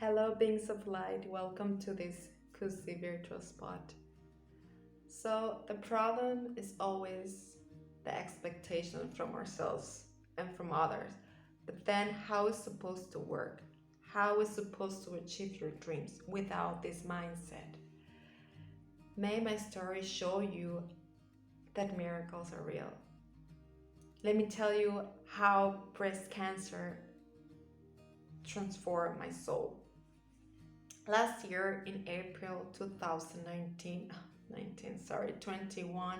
Hello, beings of light. Welcome to this cozy virtual spot. So, the problem is always the expectation from ourselves and from others. But then, how is supposed to work? How is supposed to achieve your dreams without this mindset? May my story show you that miracles are real. Let me tell you how breast cancer transformed my soul. Last year in April 2019, 21,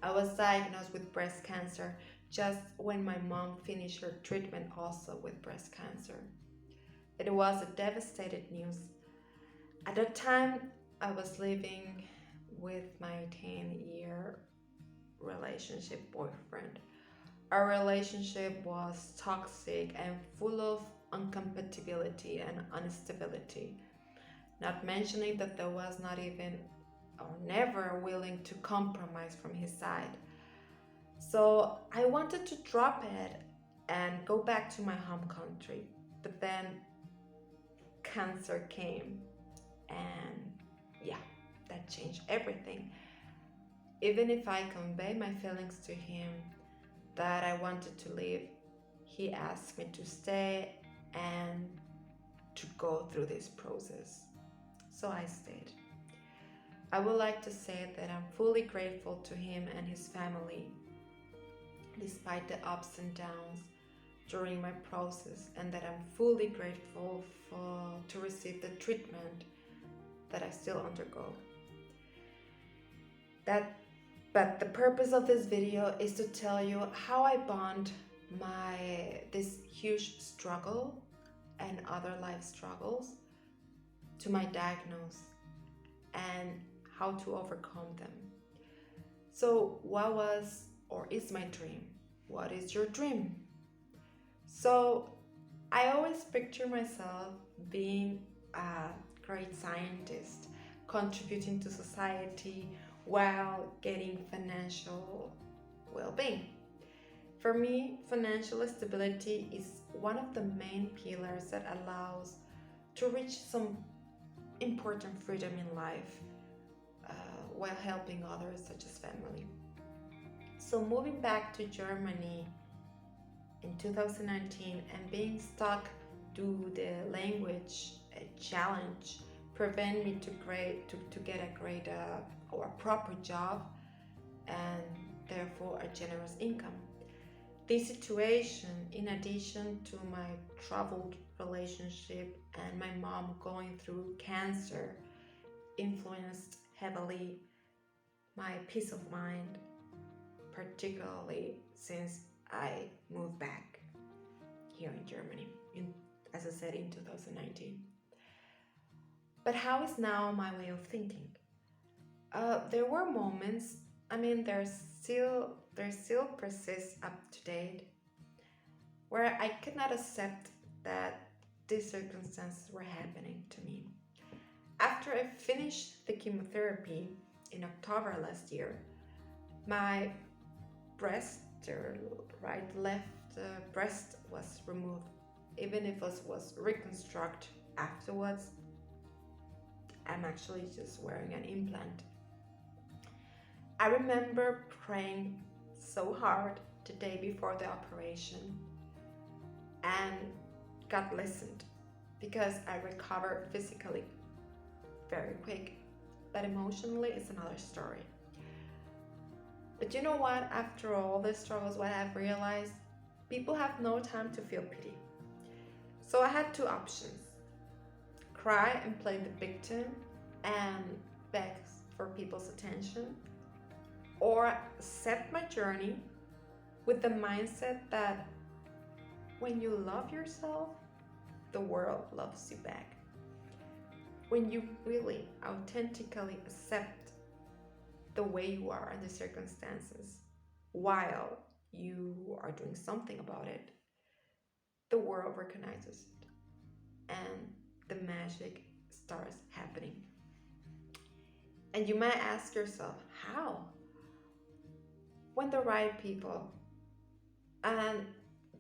I was diagnosed with breast cancer just when my mom finished her treatment also with breast cancer. It was a devastating news. At that time, I was living with my 10-year relationship boyfriend. Our relationship was toxic and full of incompatibility and instability. Not mentioning that there was not even or never willing to compromise from his side. So I wanted to drop it and go back to my home country. But then cancer came, and yeah, that changed everything. Even if I convey my feelings to him that I wanted to leave, he asked me to stay and to go through this process. So I stayed. I would like to say that I'm fully grateful to him and his family, despite the ups and downs during my process, and that I'm fully grateful to receive the treatment that I still undergo. But the purpose of this video is to tell you how I bond this huge struggle and other life struggles to my diagnosis and how to overcome them. So what was or is my dream? What is your dream? So I always picture myself being a great scientist, contributing to society while getting financial well-being. For me, financial stability is one of the main pillars that allows to reach some important freedom in life while helping others such as family. So moving back to Germany in 2019 and being stuck due to the language challenge prevent me to get a great or a proper job and therefore a generous income. This situation, in addition to my troubled relationship and my mom going through cancer, influenced heavily my peace of mind, particularly since I moved back here in Germany, as I said, in 2019. But how is now my way of thinking? There were moments, there still persists up to date, where I could not accept that these circumstances were happening to me. After I finished the chemotherapy in October last year, my left breast was removed. Even if it was reconstructed afterwards, I'm actually just wearing an implant. I remember praying so hard the day before the operation, and God listened because I recovered physically very quick, but emotionally it's another story. But you know what? After all the struggles, what I've realized, people have no time to feel pity. So I had two options: cry and play the victim and beg for people's attention, or accept my journey with the mindset that when you love yourself, the world loves you back. When you really authentically accept the way you are and the circumstances while you are doing something about it, the world recognizes it and the magic starts happening. And you might ask yourself, how? When the right people and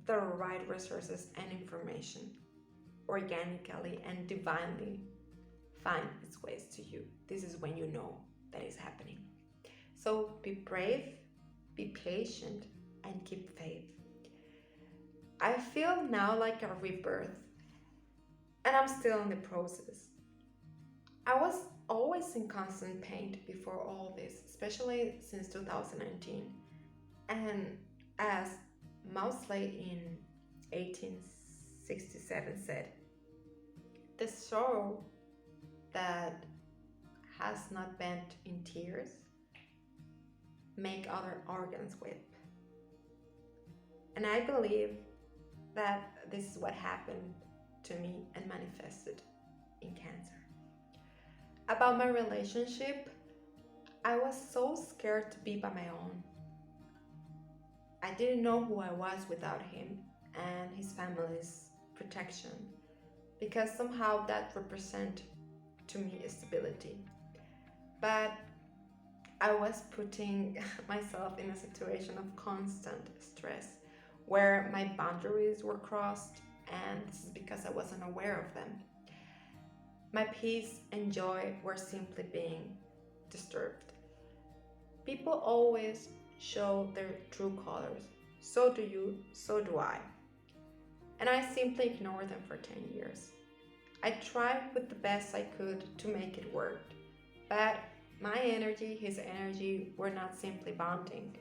the right resources and information organically and divinely find its ways to you. This is when you know that is happening. So be brave, be patient, and keep faith. I feel now like a rebirth, and I'm still in the process. I was always in constant pain before all this, especially since 2019. And as Mausley in 1867 said, the sorrow that has not bent in tears make other organs weep. And I believe that this is what happened to me and manifested in cancer. About my relationship, I was so scared to be by my own. I didn't know who I was without him and his family's protection, because somehow that represented to me stability. But I was putting myself in a situation of constant stress where my boundaries were crossed, and this is because I wasn't aware of them. My peace and joy were simply being disturbed. People always show their true colors. So do you, so do I. And I simply ignored them for 10 years. I tried with the best I could to make it work, but my energy, his energy were not simply bonding.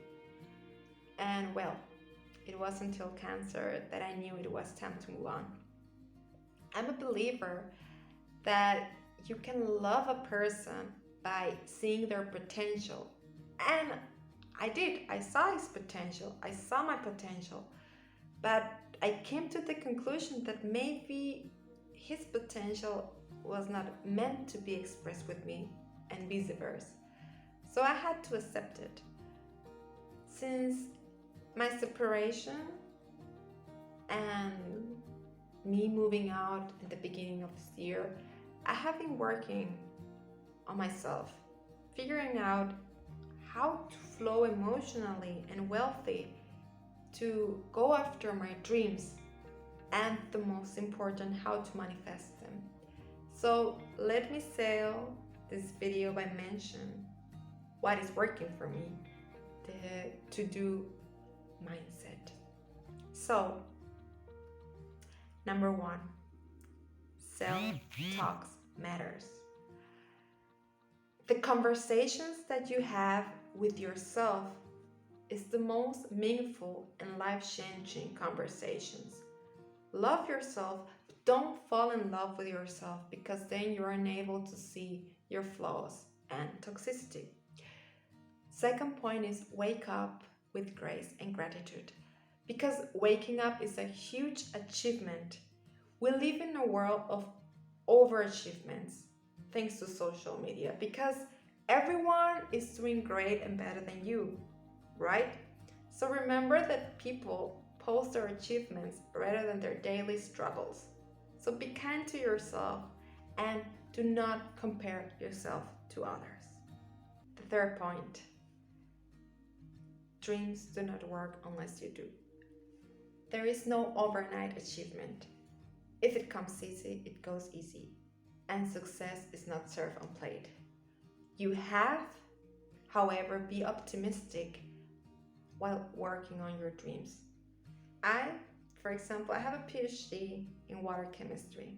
And well, it wasn't until cancer that I knew it was time to move on. I'm a believer that you can love a person by seeing their potential. And I did. I saw his potential. I saw my potential. But I came to the conclusion that maybe his potential was not meant to be expressed with me, and vice versa. So I had to accept it. Since my separation and me moving out in the beginning of this year, I have been working on myself, figuring out how to flow emotionally and wealthy to go after my dreams, and the most important, how to manifest them. So let me sail this video by mentioning what is working for me, the to-do mindset. So, number 1, self-talk matters. The conversations that you have with yourself is the most meaningful and life-changing conversations. Love yourself, but don't fall in love with yourself, because then you're unable to see your flaws and toxicity. Second point is wake up with grace and gratitude, because waking up is a huge achievement. We live in a world of overachievements thanks to social media, because everyone is doing great and better than you, right? So remember that people post their achievements rather than their daily struggles. So be kind to yourself and do not compare yourself to others. The third point, dreams do not work unless you do. There is no overnight achievement. If it comes easy, it goes easy. And success is not served on plate. You have, however, be optimistic while working on your dreams. For example, I have a PhD in water chemistry.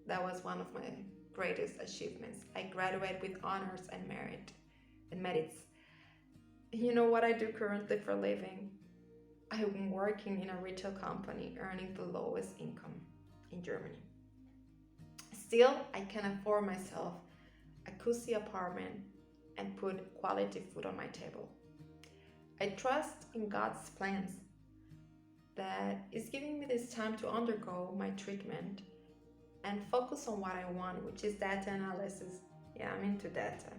That was one of my greatest achievements. I graduated with honors and merits. You know what I do currently for a living? I'm working in a retail company, earning the lowest income in Germany. Still, I can afford myself a cozy apartment and put quality food on my table. I trust in God's plans that is giving me this time to undergo my treatment and focus on what I want, which is data analysis. Yeah, I'm into data.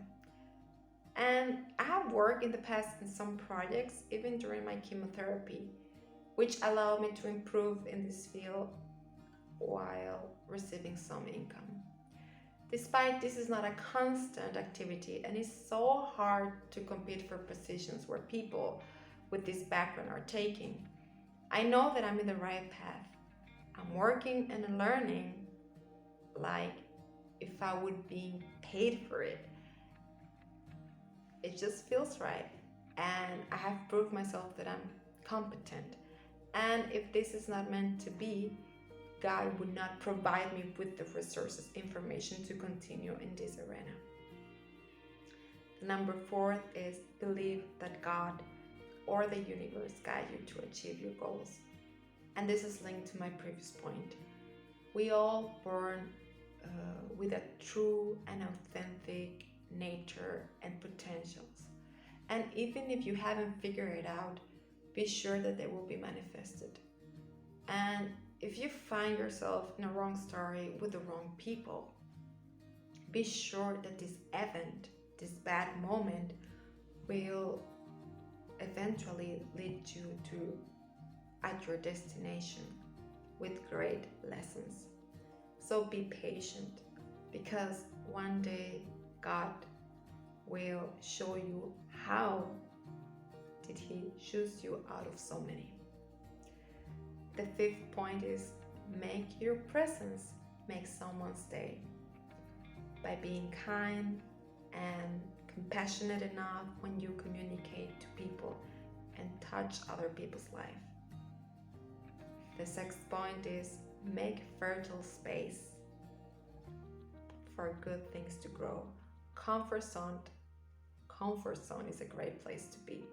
And I have worked in the past in some projects, even during my chemotherapy, which allowed me to improve in this field while receiving some income. Despite this is not a constant activity, and it's so hard to compete for positions where people with this background are taking, I know that I'm in the right path. I'm working and learning like if I would be paid for it. It just feels right. And I have proved myself that I'm competent. And if this is not meant to be, God would not provide me with the resources, information to continue in this arena. Number 4 is believe that God or the universe guide you to achieve your goals. And this is linked to my previous point. We all born with a true and authentic nature and potentials. And even if you haven't figured it out, be sure that they will be manifested. And if you find yourself in a wrong story with the wrong people, be sure that this event, this bad moment, will eventually lead you to at your destination with great lessons. So be patient, because one day God will show you how did He choose you out of so many. The 5th point is make your presence make someone's day by being kind and compassionate enough when you communicate to people and touch other people's life. The 6th point is make fertile space for good things to grow. Comfort zone is a great place to be,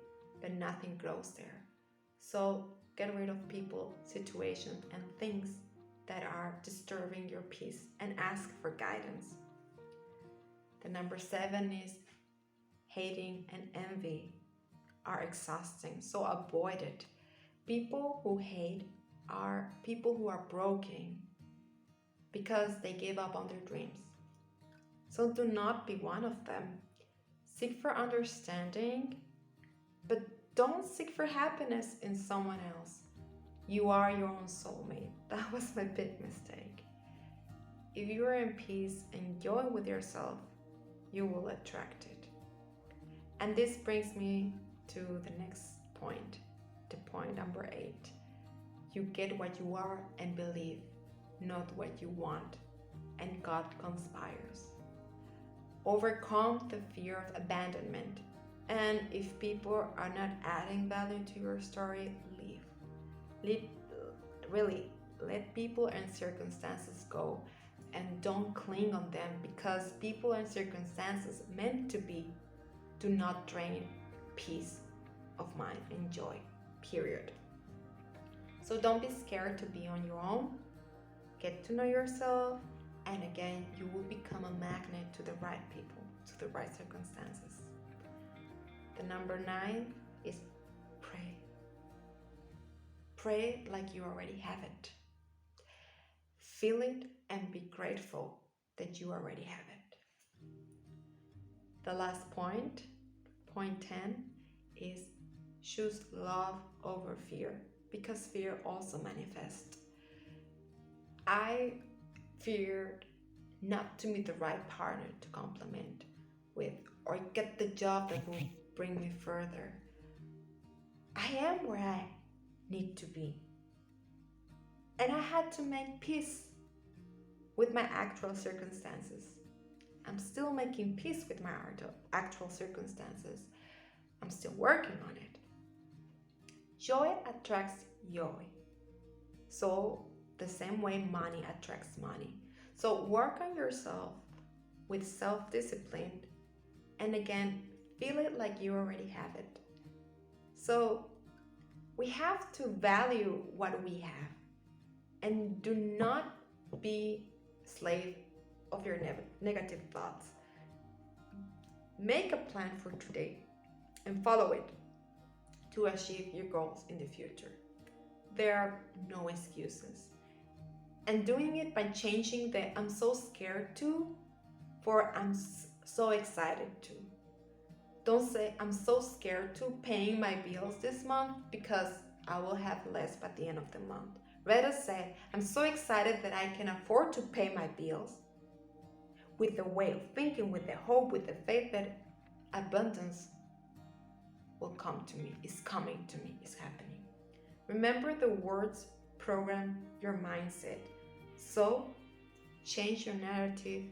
but nothing grows there. So get rid of people, situations, and things that are disturbing your peace and ask for guidance. The number 7 is hating and envy are exhausting, so avoid it. People who hate are people who are broken because they gave up on their dreams. So do not be one of them. Seek for understanding, but don't seek for happiness in someone else. You are your own soulmate. That was my big mistake. If you are in peace and joy with yourself, you will attract it. And this brings me to the next point, to point number 8. You get what you are and believe, not what you want, and God conspires. Overcome the fear of abandonment, and if people are not adding value to your story, leave. Really, let people and circumstances go, and don't cling on them, because people and circumstances meant to be do not drain peace of mind and joy, period. So don't be scared to be on your own. Get to know yourself, and again, you will become a magnet to the right people, to the right circumstances. The number 9 is pray. Pray like you already have it. Feel it and be grateful that you already have it. The last point, point 10, is choose love over fear, because fear also manifests. I feared not to meet the right partner to complement with, or get the job that will bring me further. I am where I need to be. And I had to make peace with my actual circumstances. I'm still making peace with my actual circumstances. I'm still working on it. Joy attracts joy. So the same way money attracts money. So work on yourself with self-discipline, and again, feel it like you already have it. So we have to value what we have, and do not be slave of your negative thoughts. Make a plan for today and follow it to achieve your goals in the future. There are no excuses. And doing it by changing the I'm so scared to for I'm so excited to. Don't say I'm so scared to paying my bills this month because I will have less by the end of the month. Rather say I'm so excited that I can afford to pay my bills, with the way of thinking, with the hope, with the faith that abundance will come to me, is coming to me, is happening. Remember the words reprogram your mindset. So change your narrative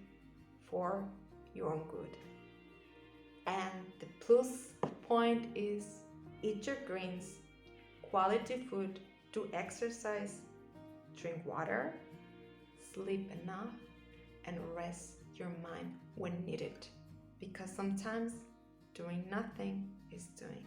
for your own good. And the plus point is eat your greens, quality food, do exercise, drink water, sleep enough, and rest your mind when needed. Because sometimes doing nothing is doing.